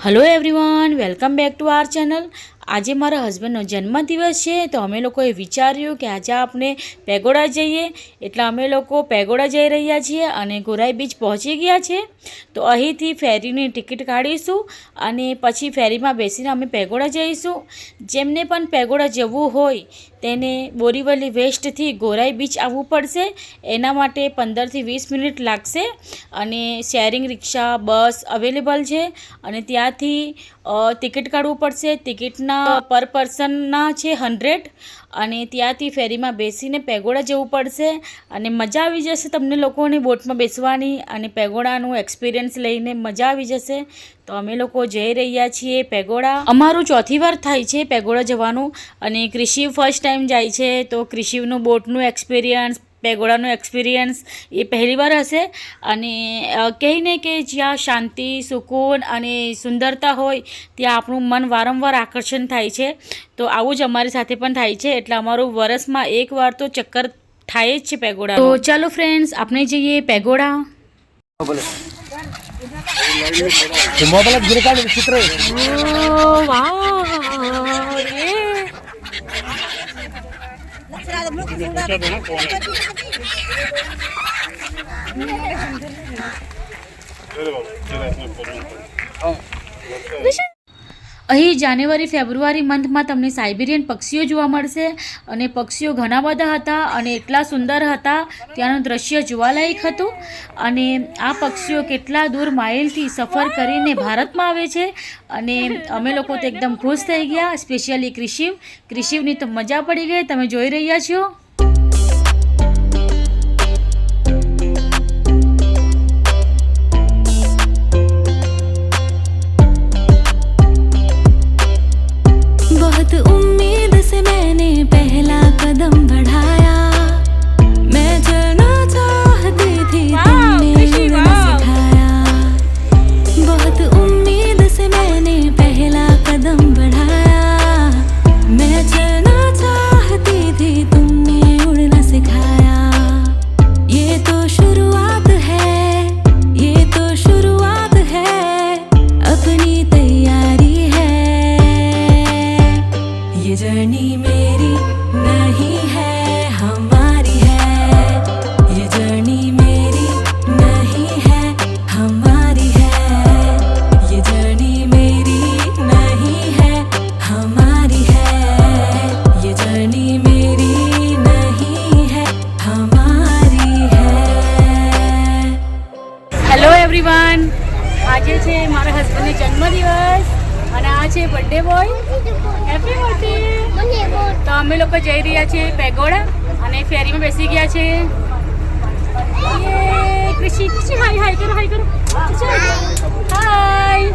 Hello everyone, welcome back to our channel. आज मारा हस्बेंडનો જન્મદિવસ છે તો અમે લોકોએ વિચાર્યું કે આજે આપણે પેગોડા જઈએ, એટલે અમે લોકો પેગોડા જઈ રહ્યા છીએ અને ગોરાઈ બીચ પહોંચી ગયા છે। તો અહીંથી ફેરીની ટિકિટ કાઢીશું અને પછી ફેરીમાં બેસીને અમે પેગોડા જઈશું। જેમને પણ પેગોડા જવું હોય તેને બોરીવલી વેસ્ટથી ગોરાઈ બીચ આવવું પડશે। એના માટે 15 થી 20 મિનિટ લાગશે અને શેરિંગ રિક્ષા બસ અવેલેબલ છે અને ત્યાંથી ટિકિટ કાઢવું પડશે। ટિકિટના પર પર્સનના છે 100 અને ત્યાંથી ફેરીમાં બેસીને પેગોડા જવું પડશે અને મજા આવી જશે તમને લોકોને બોટમાં બેસવાની અને પેગોડાનું એક્સપિરિયન્સ લઈને મજા આવી જશે। તો અમે લોકો જઈ રહ્યા છીએ પેગોડા। અમારું ચોથી વાર થાય છે પેગોડા જવાનું અને ક્રિશિવ ફર્સ્ટ ટાઈમ જાય છે, તો ક્રિશિવનું બોટનું એક્સપિરિયન્સ પેગોડાનો એક્સપિરિયન્સ એ પહેલી વાર હશે અને કહીને કે જ્યાં શાંતિ સુકૂન અને સુંદરતા હોય ત્યાં આપણું મન વારંવાર આકર્ષણ થાય છે। તો આવું જ અમારી સાથે પણ થાય છે, એટલે અમારું વરસમાં એકવાર તો ચક્કર થાય જ છે પેગોડા। તો ચાલો ફ્રેન્ડ્સ, આપણે જઈએ પેગોડા। અહીં જાન્યુઆરી ફેબ્રુઆરી મંથમાં તમને સાઇબેરિયન પક્ષીઓ જોવા મળશે અને પક્ષીઓ ઘણા બધા હતા અને એટલા સુંદર હતા, ત્યાંનું દ્રશ્ય જોવાલાયક હતું અને આ પક્ષીઓ કેટલા દૂર માઇલથી સફર કરીને ભારતમાં આવે છે અને અમે લોકો તો એકદમ ખુશ થઈ ગયા। સ્પેશિયલી ક્રિશિવની તો મજા પડી ગઈ, તમે જોઈ રહ્યા છો। बहुत उम्मीद से मैंने पहला कदम बढ़ाया, मैं चलना चाहती थी तुमने उड़ना सिखाया। बहुत उम्मीद से मैंने पहला कदम बढ़ाया, मैं चलना चाहती थी तुमने उड़ना सिखाया। ये तो शुरुआत है, ये तो शुरुआत है, अपनी तैयारी है। ये जर्नी मेरी नहीं है हमारी है, ये जर्नी मेरी नहीं है हमारी है, ये जर्नी मेरी नहीं है हमारी है, ये जर्नी मेरी नहीं है हमारी है। હેલો એવરીવન, આજે છે મારા હસબન્ડનો જન્મદિવસ અને આ છે બર્થડે બોય। Happy birthday. તો અમે લોકો જઈ રહ્યા છીએ પેગોડા અને ફેરીમાં બેસી ગયા છે। કૃષિ હાય હાય કરો, હાય કરો, હાય।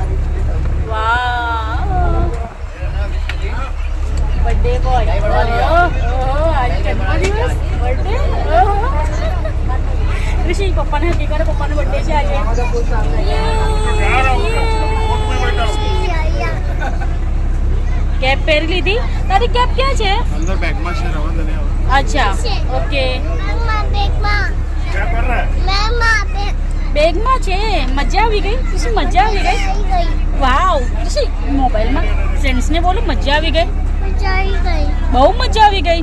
વાવ, બર્થડે બોય। આજે જન્મદિવસ, બર્થડે। કૃષિ પપ્પાને હકી કરો, પપ્પાનો બર્થડે છે આજે। કેપ પહેરી લીધી? તારી કેપ ક્યાં છે? અંદર બેગમાં છે, રવા દે ને। અચ્છા, ઓકે, બેગમાં છે। મજા આવી ગઈ ખુશી, મજા આવી ગઈ। વાવ ખુશી, મોબાઈલમાં ફ્રેન્ડ્સને બોલો મજા આવી ગઈ, બહુ મજા આવી ગઈ।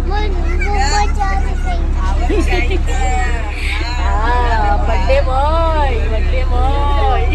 હા, બર્થડે બોય, બર્થડે બોય।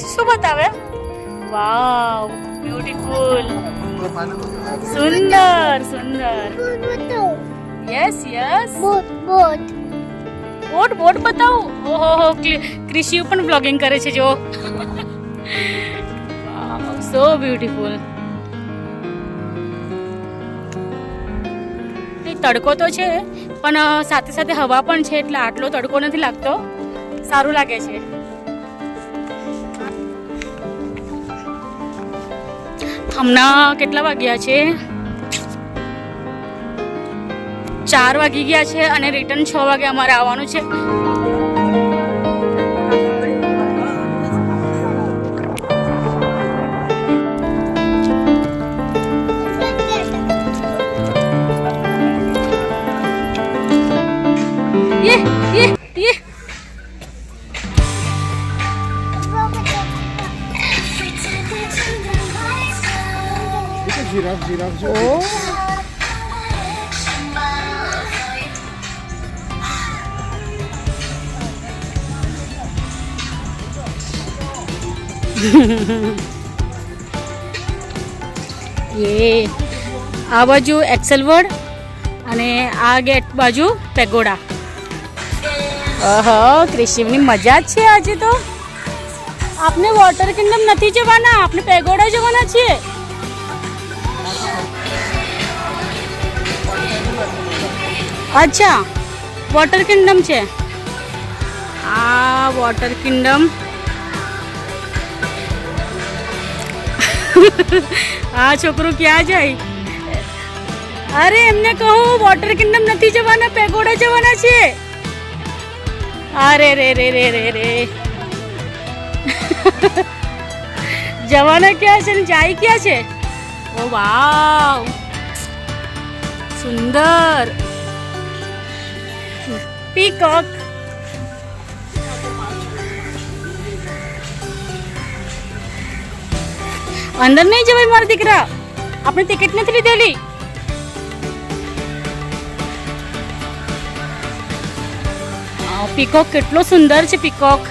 શું બતાવે? વાવ, બ્યુટીફુલ, સુંદર સુંદર. Yes yes. બોટ બતાવું. ઓહો, કૃષિ પણ બ્લોગિંગ કરે છે જો. So beautiful. તડકો તો છે પણ સાથે સાથે હવા પણ છે એટલે આટલો તડકો નથી લાગતો, સારું લાગે છે. હમણાં કેટલા વાગ્યા છે? 4 વાગી ગયા છે અને રિટર્ન 6 વાગે અમારે આવવાનું છે. ये जिराफ जो ये आ बाजू एक्सेल वर्ड અને આ ગેટ બાજુ પેગોડા. ઓહો, ક્રિશિવની મજા જ છે આજે તો. આપને વોટર કિંગડમ નથી જવાના, આપણે પેગોડા જવાના છીએ. અચ્છા, વોટર કિંગડમ છે આ. Water Kingdom. આ છોકરો ક્યાં જાય? અરે એમને કહું વોટર કિંગડમ નથી જવાના, પેગોડા જવાના છે. અરે રે રે રે રે રે. જવાના ક્યાં છે ને જાય ક્યાં છે? ઓ વાવ, સુંદર. પીકોક. અંદર નહીં જવાય મારા દીકરા, આપણે ટિકિટ નથી લીધેલી. પીકોક કેટલો સુંદર છે. પીકોક.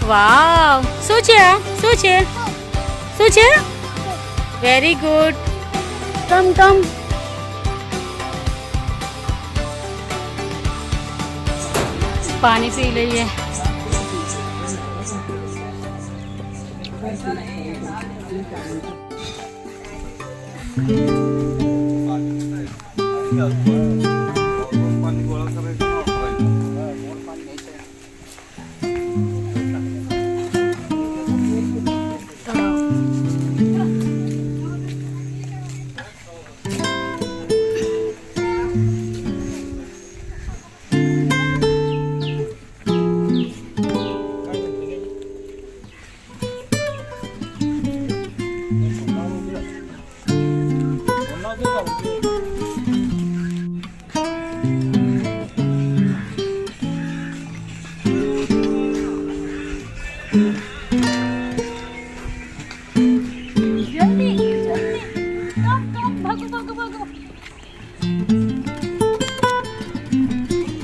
વાવ, શું છે આ? શું છે? શું છે? Very good. Come come. પાણી પી લઈએ.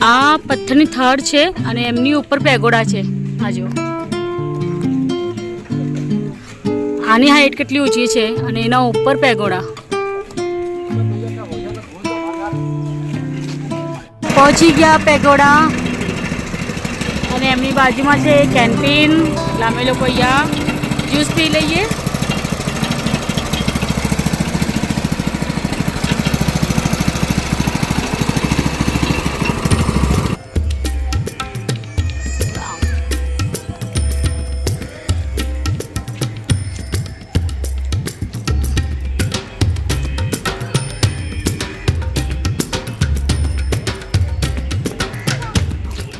આ પથ્થરની થડ છે અને એમની ઉપર પેગોડા છે. આ જો આની હાઈટ કેટલી ઊંચી છે અને એના ઉપર પેગોડા. પહોંચી ગયા પેગોડા અને એમની બાજુમાં છે કેન્ટીન. એટલે અમે લોકો અહીંયા જ્યુસ પી લઈએ.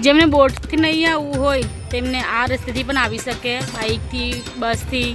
જેમને બોટથી નહીં આવવું હોય તેમને આ રસ્તેથી પણ આવી શકે, બાઇકથી, બસથી.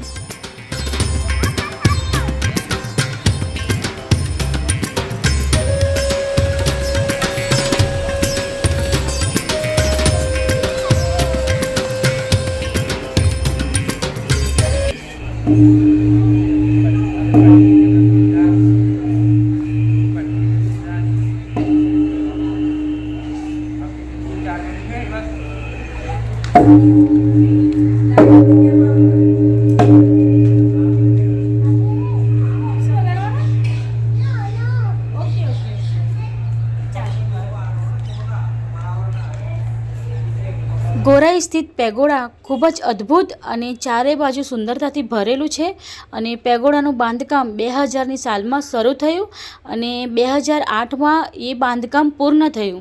સ્થિત પેગોડા ખૂબ જ અદ્ભુત અને ચારે બાજુ સુંદરતાથી ભરેલું છે અને પેગોડાનું બાંધકામ 2000ની સાલમાં શરૂ થયું અને 2008માં એ બાંધકામ પૂર્ણ થયું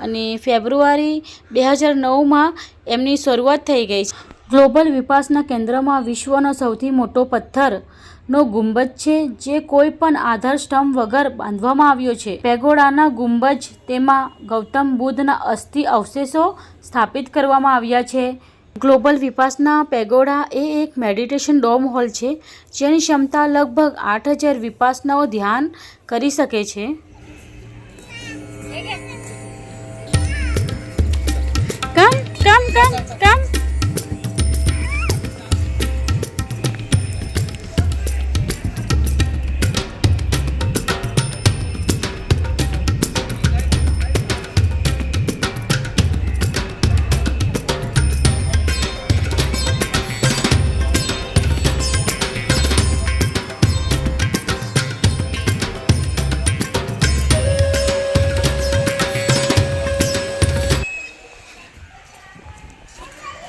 અને ફેબ્રુઆરી 2009માં એમની શરૂઆત થઈ ગઈ છે. ગ્લોબલ વિપાસના કેન્દ્રમાં વિશ્વનો સૌથી મોટો પથ્થરનો ગુંબજ છે જે કોઈ પણ આધાર સ્તંભ વગર બાંધવામાં આવ્યો છે. પેગોડાના ગુંબજ તેમાં ગૌતમ બુદ્ધના અસ્થિ અવશેષો સ્થાપિત કરવામાં આવ્યા છે. ગ્લોબલ વિપાસના પેગોડા એ એક મેડિટેશન ડોમ હોલ છે જેની ક્ષમતા લગભગ 8000 વિપાસનાઓ ધ્યાન કરી શકે છે. કમ કમ કમ કમ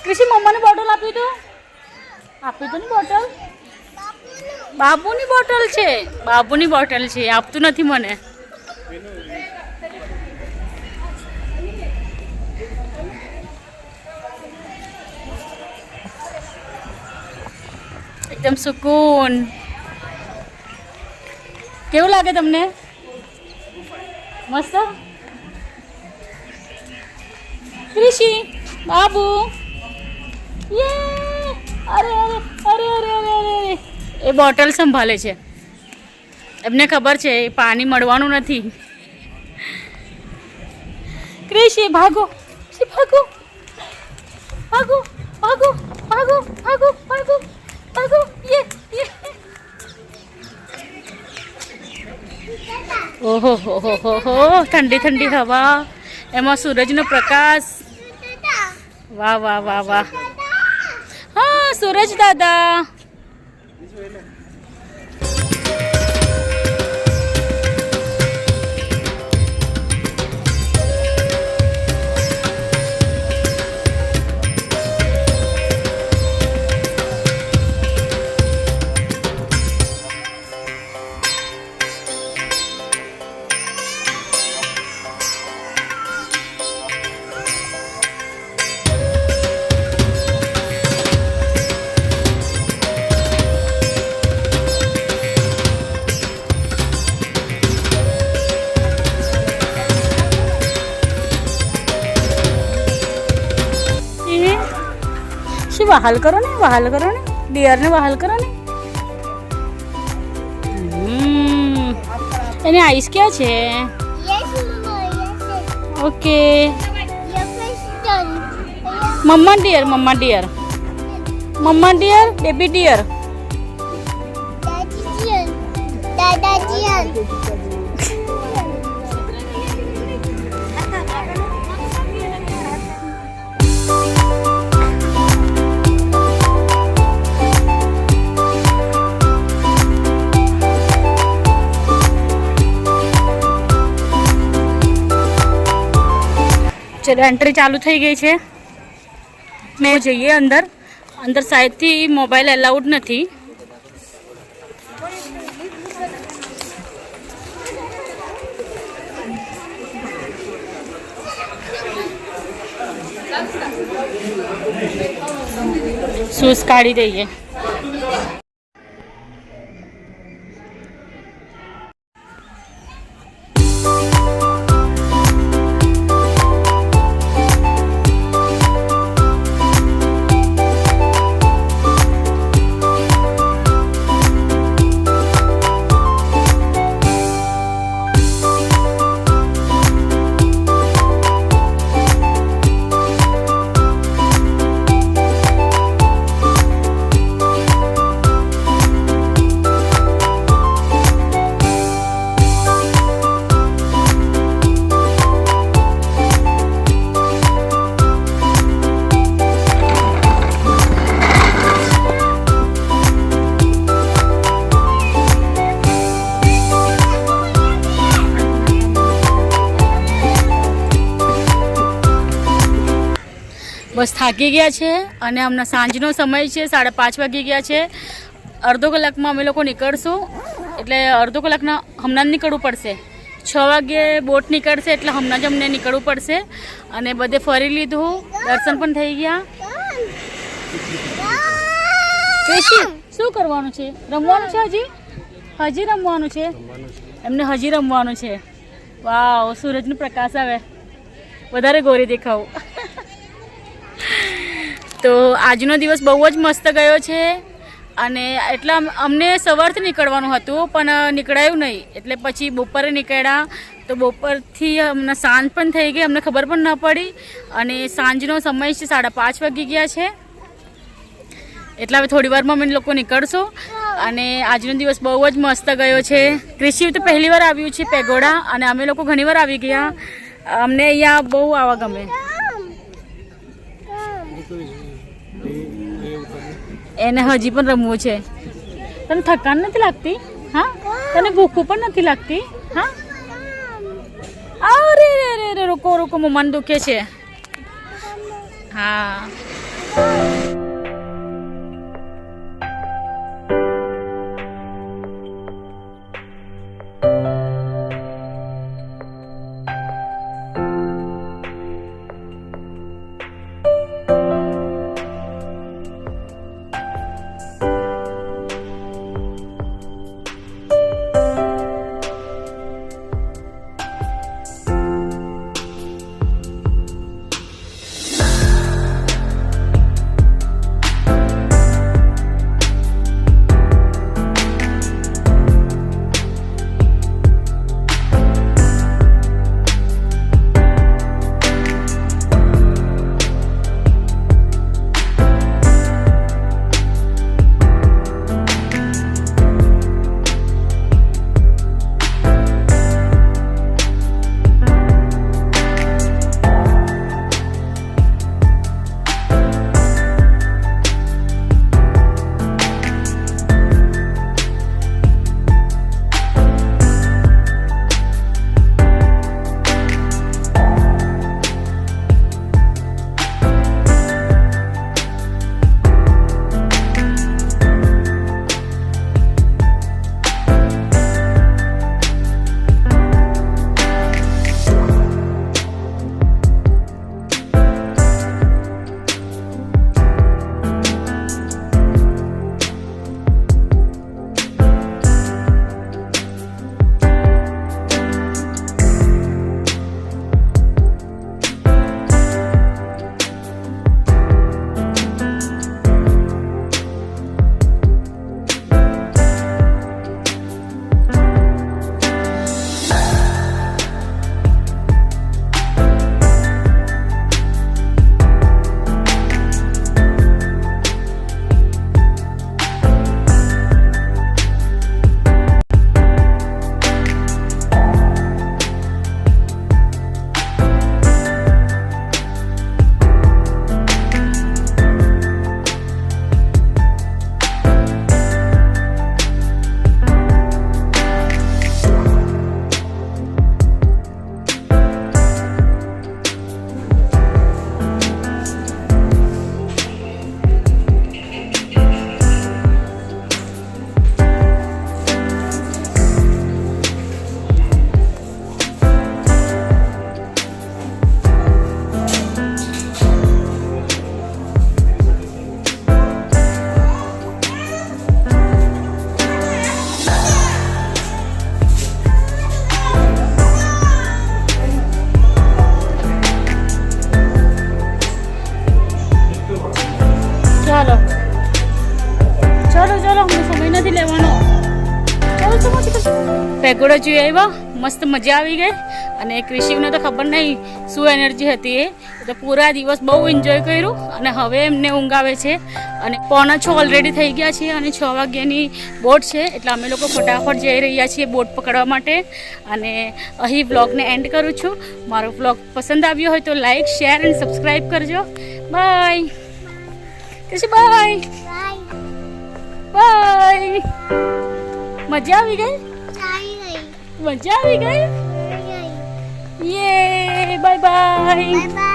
કૃષિ મમ્માને બોટલ આપી દો ને બોટલ. બાબુની બોટલ છે, બાબુની બોટલ છે, આપતું નથી મને. એકદમ સુકૂન. કેવું લાગે તમને? મસ્ત. કૃષિ બાબુ અરે અરે અરે અરે અરે અરે એ બોટલ સંભાળે છે. એમને ખબર છે પાણી મળવાનું નથી. ક્રિશી ભાગો, ભાગો ભાગો ભાગો ભાગો ભાગો ભાગો ભાગો. ઓહો હો હો હો હો, ઠંડી ઠંડી હવા, એમાં સૂરજનો પ્રકાશ. વાહ વાહ વાહ વાહ. હા સૂરજ દાદા. વહાલ કરો ને, વહાલ કરો ને, ડિયરને વહાલ કરો ને. એની આઈસ ક્યાં છે? ઓકે મમ્મા ડિયર, મમ્મા ડિયર, મમ્મા ડિયર, બેબી ડિયર. ચલો એન્ટ્રી ચાલુ થઈ ગઈ છે. મેં જઈએ અંદર. અંદર સાઈડથી મોબાઈલ એલાઉડ નથી. શૂઝ કાઢી દઈએ. બસ થાકી ગયા છે અને હમણાં સાંજનો સમય છે, 5:30 વાગી ગયા છે. અડધો કલાકમાં અમે લોકો નીકળશું, એટલે અડધો કલાકના હમણાં જ નીકળવું પડશે. 6 વાગ્યે બોટ નીકળશે એટલે હમણાં જ અમને નીકળવું પડશે. અને બધે ફરી લીધું, દર્શન પણ થઈ ગયા. કેશી શું કરવાનું છે? રમવાનું છે? હજી રમવાનું છે એમને, હજી રમવાનું છે. વાવ, સૂરજનો પ્રકાશ આવે, વધારે ગોરી દેખાવું. તો આજનો દિવસ બહુ જ મસ્ત ગયો છે. અને એટલે અમને સવારથી નીકળવાનું હતું પણ નીકળાયું નહીં, એટલે પછી બપોરે નીકળ્યા. તો બપોરથી અમને સાંજ પણ થઈ ગઈ, અમને ખબર પણ ન પડી. અને સાંજનો સમય છે, 5:30 વાગી ગયા છે. એટલે હવે થોડી વારમાં અમે લોકો નીકળશું. અને આજનો દિવસ બહુ જ મસ્ત ગયો છે. ક્રિશિવ તો પહેલી વાર આવ્યું છે પેગોડા, અને અમે લોકો ઘણી વાર આવી ગયા. અમને અહીંયા બહુ આવવા ગમે. એને હજી પણ રમવું છે. તને થકાન નથી લાગતી? હા, તને ભૂખું પણ નથી લાગતી? હા, અરે રે રે રે, રોકો રોકો, મમ્માને દુખે છે. હા, પેગોડા જોઈ આવ્યા, મસ્ત મજા આવી ગઈ. અને ક્રિશિવને તો ખબર નહીં શું એનર્જી હતી એ તો પૂરા દિવસ બહુ એન્જોય કર્યું. અને હવે એમને ઊંઘ આવે છે. અને 5:45 ઓલરેડી થઈ ગયા છે અને 6 વાગ્યાની બોટ છે, એટલે અમે લોકો ફટાફટ જઈ રહ્યા છીએ બોટ પકડવા માટે. અને અહીં બ્લોગને એન્ડ કરું છું. મારો બ્લોગ પસંદ આવ્યો હોય તો લાઈક, શેર અને સબસ્ક્રાઈબ કરજો. Bye Krishi, bye bye. મજા આવી ગઈ? મજા આવી ગઈ? યે, બાય બાય.